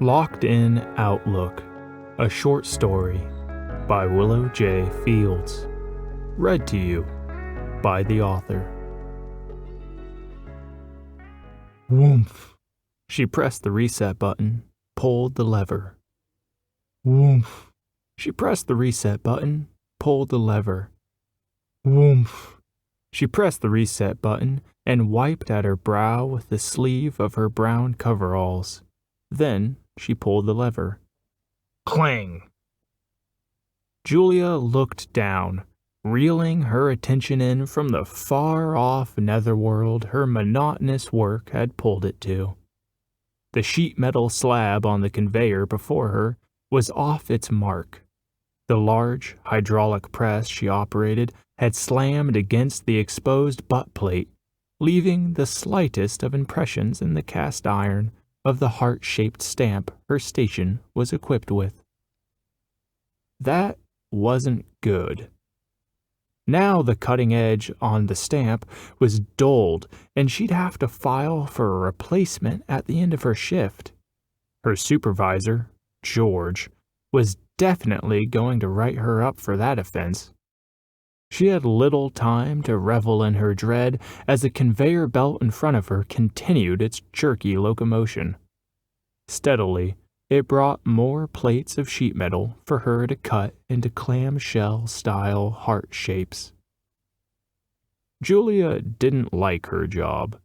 Locked in Outlook, a short story by Willow J. Fields. Read to you by the author. Woomph. She pressed the reset button, pulled the lever. Woomph. She pressed the reset button, pulled the lever. Woomph. She pressed the reset button and wiped at her brow with the sleeve of her brown coveralls. Then she pulled the lever. Clang! Julia looked down, reeling her attention in from the far-off netherworld her monotonous work had pulled it to. The sheet metal slab on the conveyor before her was off its mark. The large hydraulic press she operated had slammed against the exposed butt plate, leaving the slightest of impressions in the cast iron of the heart-shaped stamp her station was equipped with. That wasn't good. Now the cutting edge on the stamp was dulled, and she'd have to file for a replacement at the end of her shift. Her supervisor, George, was definitely going to write her up for that offense. She had little time to revel in her dread as the conveyor belt in front of her continued its jerky locomotion. Steadily, it brought more plates of sheet metal for her to cut into clamshell-style heart shapes. Julia didn't like her job.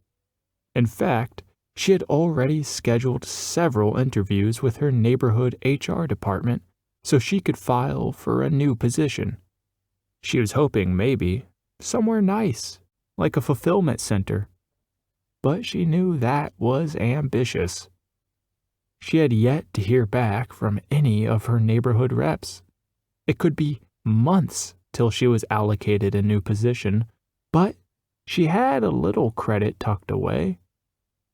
In fact, she had already scheduled several interviews with her neighborhood HR department so she could file for a new position. She was hoping maybe somewhere nice, like a fulfillment center. But she knew that was ambitious. She had yet to hear back from any of her neighborhood reps. It could be months till she was allocated a new position, but she had a little credit tucked away.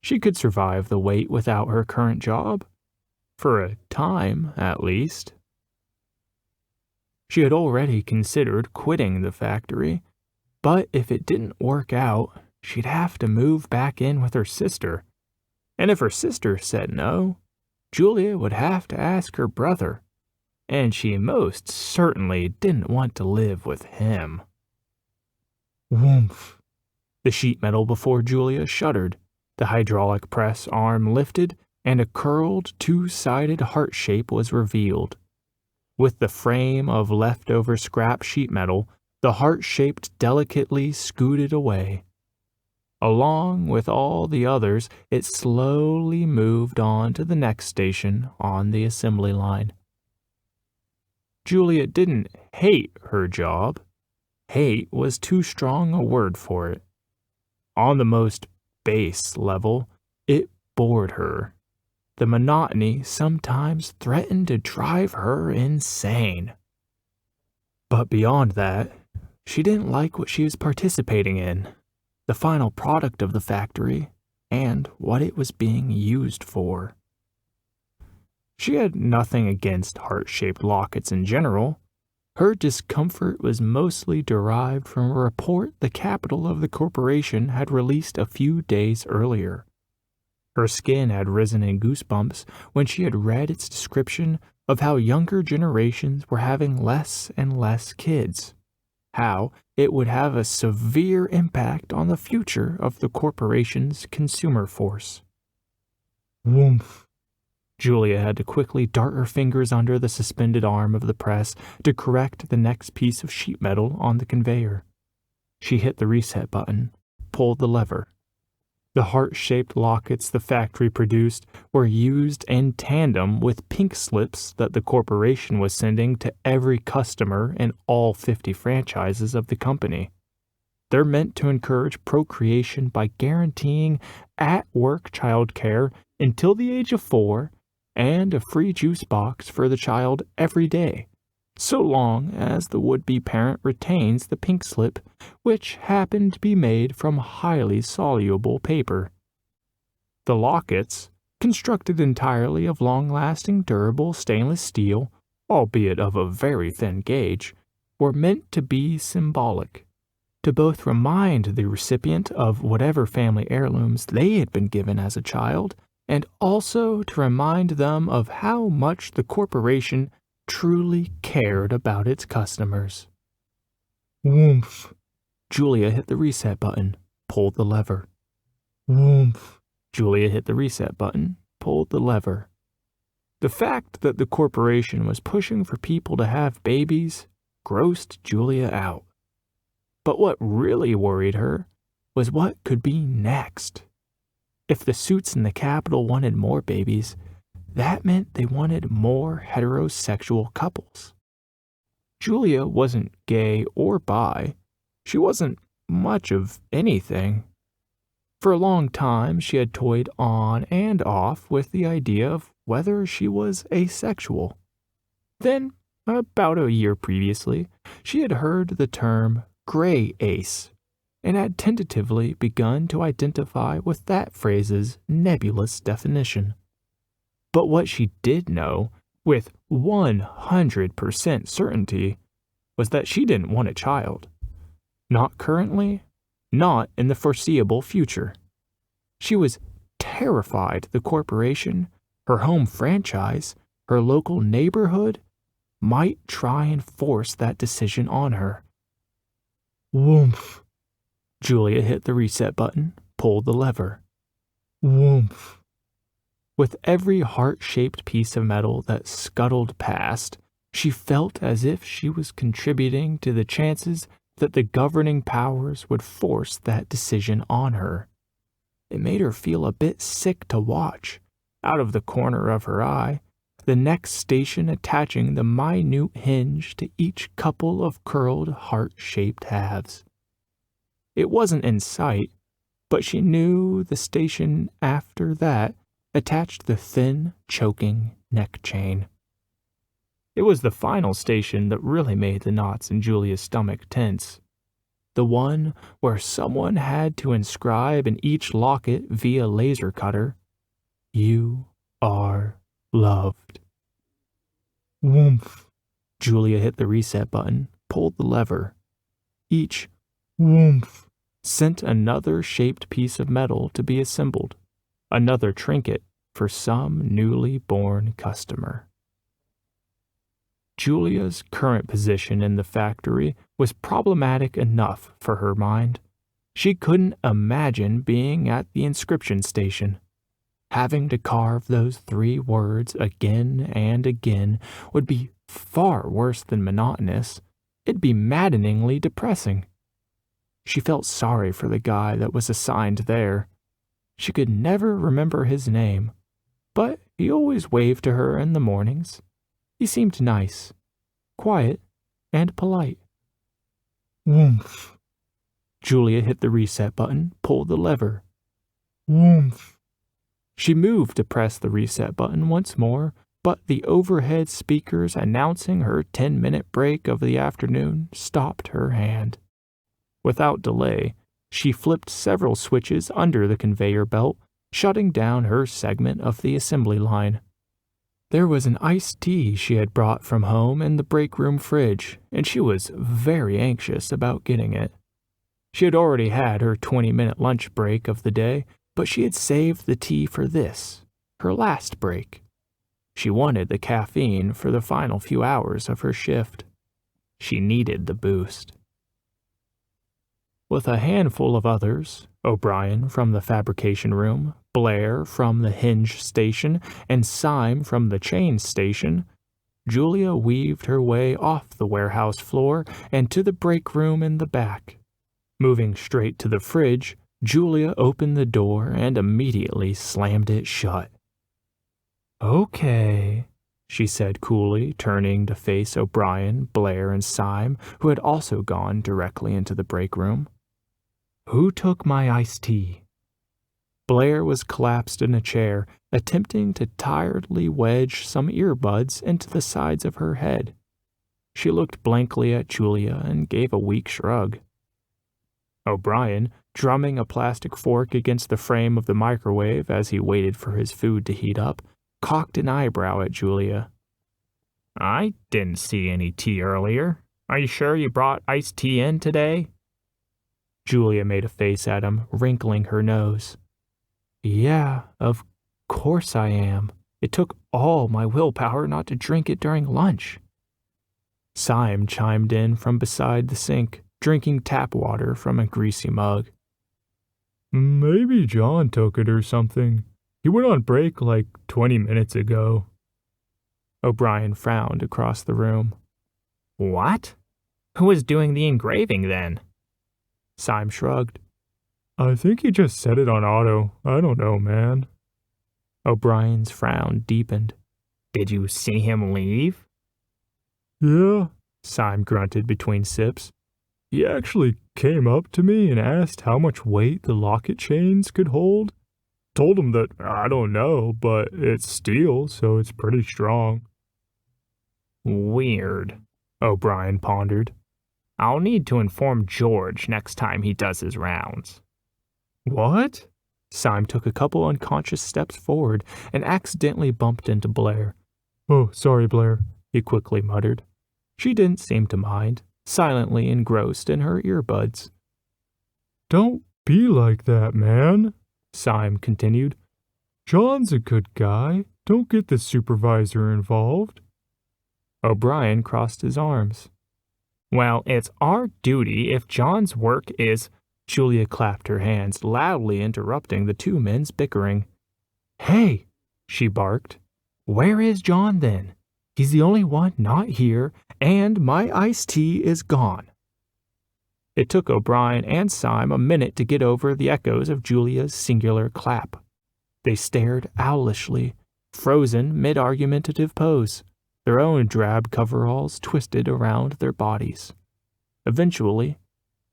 She could survive the wait without her current job, for a time at least. She had already considered quitting the factory, but if it didn't work out, she'd have to move back in with her sister. And if her sister said no, Julia would have to ask her brother, and she most certainly didn't want to live with him. Woomph. The sheet metal before Julia shuddered, the hydraulic press arm lifted, and a curled, two-sided heart shape was revealed. With the frame of leftover scrap sheet metal, the heart-shaped delicately scooted away. Along with all the others, it slowly moved on to the next station on the assembly line. Julia didn't hate her job. Hate was too strong a word for it. On the most base level, it bored her. The monotony sometimes threatened to drive her insane. But beyond that, she didn't like what she was participating in, the final product of the factory, and what it was being used for. She had nothing against heart-shaped lockets in general. Her discomfort was mostly derived from a report the capital of the corporation had released a few days earlier. Her skin had risen in goosebumps when she had read its description of how younger generations were having less and less kids, how it would have a severe impact on the future of the corporation's consumer force. Woomph. Julia had to quickly dart her fingers under the suspended arm of the press to correct the next piece of sheet metal on the conveyor. She hit the reset button, pulled the lever. The heart-shaped lockets the factory produced were used in tandem with pink slips that the corporation was sending to every customer in all 50 franchises of the company. They're meant to encourage procreation by guaranteeing at-work childcare until the age of 4 and a free juice box for the child every day, so long as the would-be parent retains the pink slip, which happened to be made from highly soluble paper. The lockets, constructed entirely of long-lasting durable stainless steel, albeit of a very thin gauge, were meant to be symbolic, to both remind the recipient of whatever family heirlooms they had been given as a child, and also to remind them of how much the corporation truly cared about its customers. Woomph. Julia hit the reset button, pulled the lever. Woomph. Julia hit the reset button, pulled the lever. The fact that the corporation was pushing for people to have babies grossed Julia out. But what really worried her was what could be next. If the suits in the Capitol wanted more babies, that meant they wanted more heterosexual couples. Julia wasn't gay or bi. She wasn't much of anything. For a long time, she had toyed on and off with the idea of whether she was asexual. Then, about a year previously, she had heard the term gray ace and had tentatively begun to identify with that phrase's nebulous definition. But what she did know, with 100% certainty, was that she didn't want a child. Not currently, not in the foreseeable future. She was terrified the corporation, her home franchise, her local neighborhood might try and force that decision on her. Woomph. Julia hit the reset button, pulled the lever. Woomph. With every heart-shaped piece of metal that scuttled past, she felt as if she was contributing to the chances that the governing powers would force that decision on her. It made her feel a bit sick to watch, out of the corner of her eye, the next station attaching the minute hinge to each couple of curled heart-shaped halves. It wasn't in sight, but she knew the station after that attached the thin, choking neck chain. It was the final station that really made the knots in Julia's stomach tense. The one where someone had to inscribe in each locket via laser cutter, "You are loved." Woomph. Julia hit the reset button, pulled the lever. Each woomph sent another shaped piece of metal to be assembled, another trinket for some newly born customer. Julia's current position in the factory was problematic enough for her mind. She couldn't imagine being at the inscription station. Having to carve those 3 words again and again would be far worse than monotonous. It'd be maddeningly depressing. She felt sorry for the guy that was assigned there. She could never remember his name, but he always waved to her in the mornings. He seemed nice, quiet, and polite. Woomph. Julia hit the reset button, pulled the lever. Woomph. She moved to press the reset button once more, but the overhead speakers announcing her 10-minute break of the afternoon stopped her hand. Without delay, she flipped several switches under the conveyor belt, shutting down her segment of the assembly line. There was an iced tea she had brought from home in the break room fridge, and she was very anxious about getting it. She had already had her 20-minute lunch break of the day, but she had saved the tea for this, her last break. She wanted the caffeine for the final few hours of her shift. She needed the boost. With a handful of others, O'Brien from the fabrication room, Blair from the hinge station, and Syme from the chain station, Julia weaved her way off the warehouse floor and to the break room in the back. Moving straight to the fridge, Julia opened the door and immediately slammed it shut. "Okay," she said coolly, turning to face O'Brien, Blair, and Syme, who had also gone directly into the break room. "Who took my iced tea?" Blair was collapsed in a chair, attempting to tiredly wedge some earbuds into the sides of her head. She looked blankly at Julia and gave a weak shrug. O'Brien, drumming a plastic fork against the frame of the microwave as he waited for his food to heat up, cocked an eyebrow at Julia. "I didn't see any tea earlier. Are you sure you brought iced tea in today?" Julia made a face at him, wrinkling her nose. "Yeah, of course I am. It took all my willpower not to drink it during lunch. Syme chimed in from beside the sink, drinking tap water from a greasy mug. Maybe John took it or something. He went on break like 20 minutes ago. O'Brien frowned across the room. What? Who was doing the engraving then? Syme shrugged. I think he just set it on auto. I don't know, man. O'Brien's frown deepened. Did you see him leave? Yeah, Syme grunted between sips. He actually came up to me and asked how much weight the locket chains could hold. Told him that I don't know, but it's steel, so it's pretty strong. Weird, O'Brien pondered. I'll need to inform George next time he does his rounds. What? Syme took a couple unconscious steps forward and accidentally bumped into Blair. Oh, sorry, Blair, he quickly muttered. She didn't seem to mind, silently engrossed in her earbuds. Don't be like that, man, Syme continued. John's a good guy. Don't get the supervisor involved. O'Brien crossed his arms. Well, it's our duty if John's work is... Julia clapped her hands, loudly interrupting the two men's bickering. Hey, she barked. Where is John then? He's the only one not here, and my iced tea is gone. It took O'Brien and Syme a minute to get over the echoes of Julia's singular clap. They stared owlishly, frozen mid-argumentative pose, their own drab coveralls twisted around their bodies. Eventually,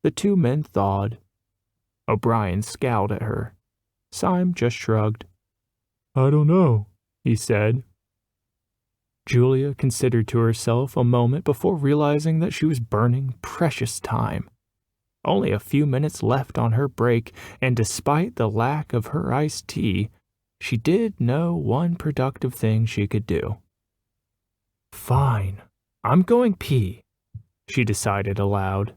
the two men thawed. O'Brien scowled at her. Syme just shrugged. I don't know, he said. Julia considered to herself a moment before realizing that she was burning precious time. Only a few minutes left on her break, and despite the lack of her iced tea, she did know one productive thing she could do. Fine, I'm going pee, she decided aloud.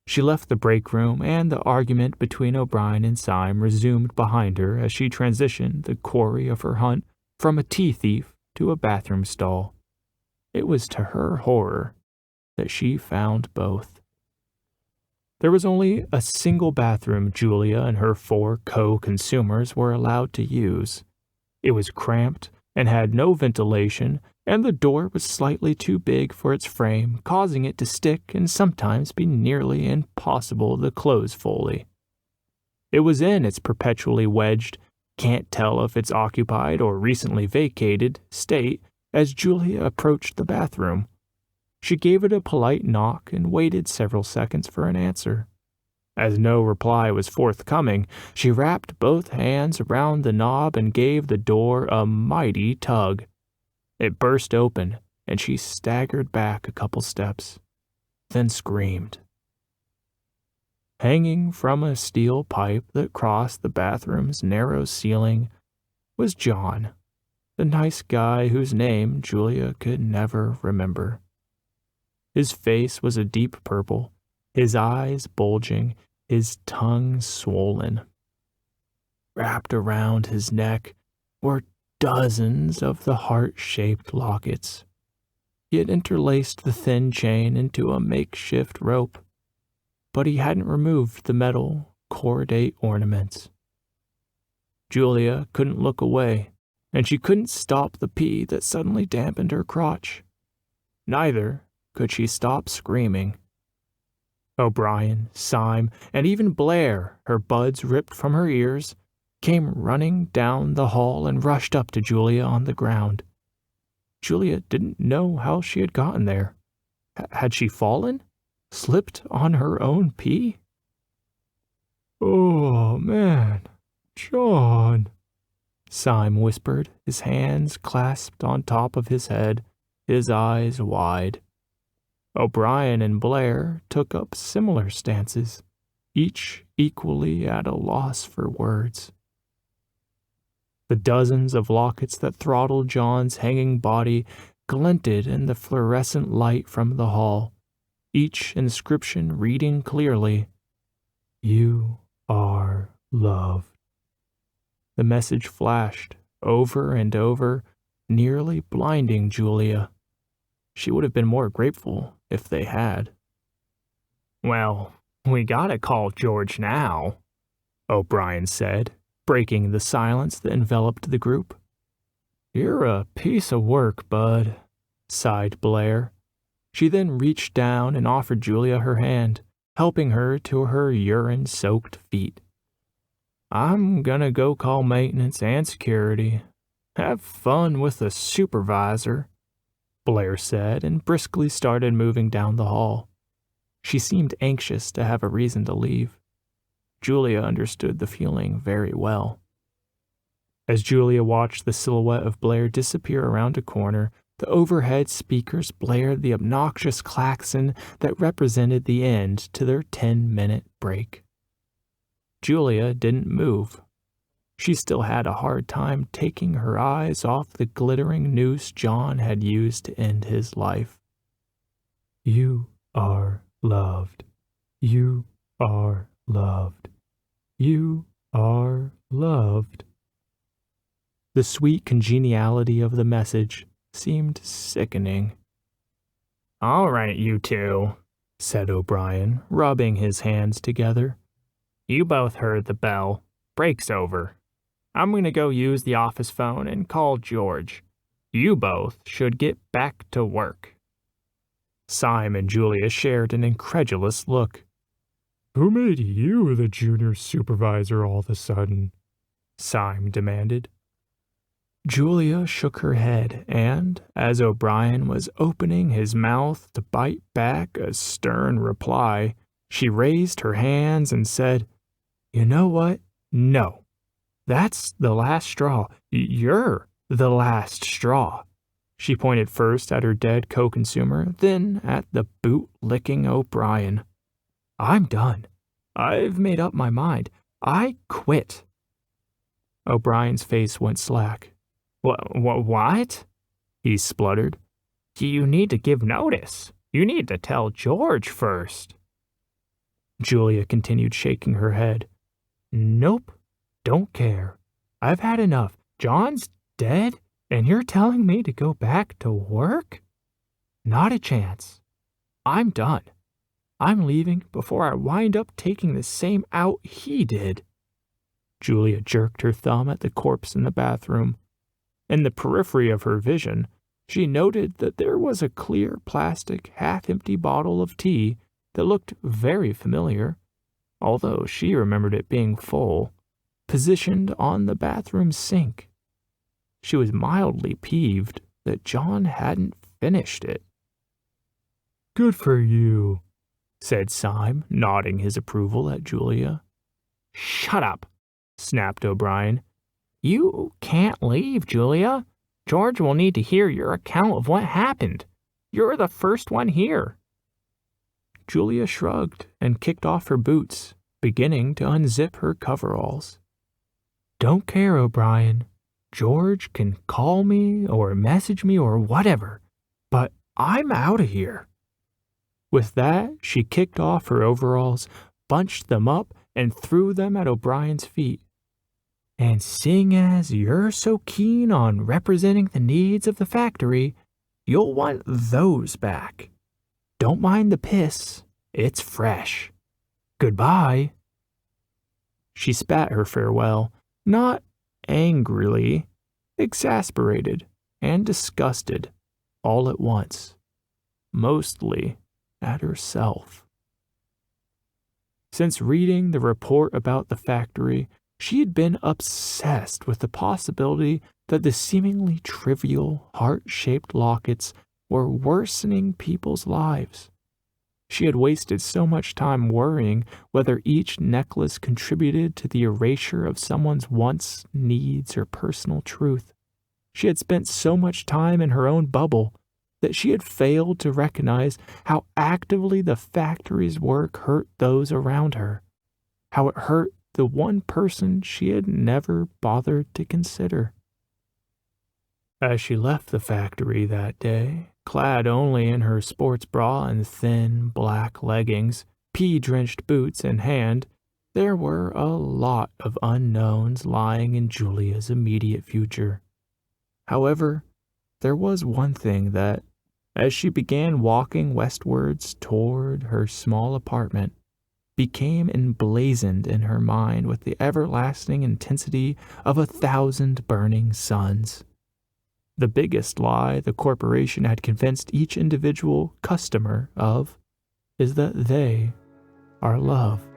She left the break room, and the argument between O'Brien and Syme resumed behind her as she transitioned the quarry of her hunt from a tea thief to a bathroom stall. It was to her horror that she found both. There was only a single bathroom Julia and her 4 co-consumers were allowed to use. It was cramped and had no ventilation, and the door was slightly too big for its frame, causing it to stick and sometimes be nearly impossible to close fully. It was in its perpetually wedged, can't tell if it's occupied or recently vacated state as Julia approached the bathroom. She gave it a polite knock and waited several seconds for an answer. As no reply was forthcoming, she wrapped both hands around the knob and gave the door a mighty tug. It burst open, and she staggered back a couple steps, then screamed. Hanging from a steel pipe that crossed the bathroom's narrow ceiling was John, the nice guy whose name Julia could never remember. His face was a deep purple, his eyes bulging, his tongue swollen. Wrapped around his neck were dozens of the heart-shaped lockets. He had interlaced the thin chain into a makeshift rope, but he hadn't removed the metal, cordate ornaments. Julia couldn't look away, and she couldn't stop the pee that suddenly dampened her crotch. Neither could she stop screaming. O'Brien, Syme, and even Blair, her buds ripped from her ears, came running down the hall and rushed up to Julia on the ground. Julia didn't know how she had gotten there. Had she fallen? Slipped on her own pee? Oh, man, John, Syme whispered, his hands clasped on top of his head, his eyes wide. O'Brien and Blair took up similar stances, each equally at a loss for words. The dozens of lockets that throttled John's hanging body glinted in the fluorescent light from the hall, each inscription reading clearly, "You are loved." The message flashed over and over, nearly blinding Julia. She would have been more grateful if they had. "Well, we gotta call George now," O'Brien said, breaking the silence that enveloped the group. "You're a piece of work, bud," sighed Blair. She then reached down and offered Julia her hand, helping her to her urine-soaked feet. "I'm gonna go call maintenance and security. Have fun with the supervisor," Blair said, and briskly started moving down the hall. She seemed anxious to have a reason to leave. Julia understood the feeling very well. As Julia watched the silhouette of Blair disappear around a corner, the overhead speakers blared the obnoxious klaxon that represented the end to their 10-minute break. Julia didn't move. She still had a hard time taking her eyes off the glittering noose John had used to end his life. "You are loved. You are loved. You are loved." The sweet congeniality of the message seemed sickening. "All right, you two," said O'Brien, rubbing his hands together. "You both heard the bell. Break's over. I'm going to go use the office phone and call George. You both should get back to work." Syme and Julia shared an incredulous look. "Who made you the junior supervisor all of a sudden?" Syme demanded. Julia shook her head, and, as O'Brien was opening his mouth to bite back a stern reply, she raised her hands and said, "You know what? No. That's the last straw. You're the last straw." She pointed first at her dead co-consumer, then at the boot-licking O'Brien. "I'm done. I've made up my mind. I quit." O'Brien's face went slack. What? He spluttered. "You need to give notice. You need to tell George first." Julia continued shaking her head. "Nope. Don't care. I've had enough. John's dead, and you're telling me to go back to work? Not a chance. I'm done. I'm leaving before I wind up taking the same out he did." Julia jerked her thumb at the corpse in the bathroom. In the periphery of her vision, she noted that there was a clear plastic half-empty bottle of tea that looked very familiar, although she remembered it being full, positioned on the bathroom sink. She was mildly peeved that John hadn't finished it. "Good for you," said Syme, nodding his approval at Julia. "Shut up," snapped O'Brien. "You can't leave, Julia. George will need to hear your account of what happened. You're the first one here." Julia shrugged and kicked off her boots, beginning to unzip her coveralls. "Don't care, O'Brien. George can call me or message me or whatever, but I'm out of here." With that, she kicked off her overalls, bunched them up, and threw them at O'Brien's feet. "And seeing as you're so keen on representing the needs of the factory, you'll want those back. Don't mind the piss. It's fresh. Goodbye." She spat her farewell, not angrily, exasperated and disgusted, all at once, mostly at herself. Since reading the report about the factory, she had been obsessed with the possibility that the seemingly trivial, heart-shaped lockets were worsening people's lives. She had wasted so much time worrying whether each necklace contributed to the erasure of someone's wants, needs, or personal truth. She had spent so much time in her own bubble that she had failed to recognize how actively the factory's work hurt those around her, how it hurt the one person she had never bothered to consider. As she left the factory that day, clad only in her sports bra and thin black leggings, pea-drenched boots in hand, There were a lot of unknowns lying in Julia's immediate future. However, there was one thing that, as she began walking westwards toward her small apartment, became emblazoned in her mind with the everlasting intensity of 1,000 burning suns. The biggest lie the corporation had convinced each individual customer of is that they are loved.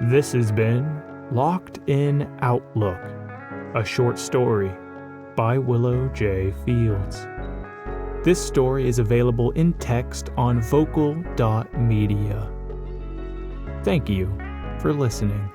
This has been Locked in Outlook, a short story by Willow J. Fields. This story is available in text on Vocal.media. Thank you for listening.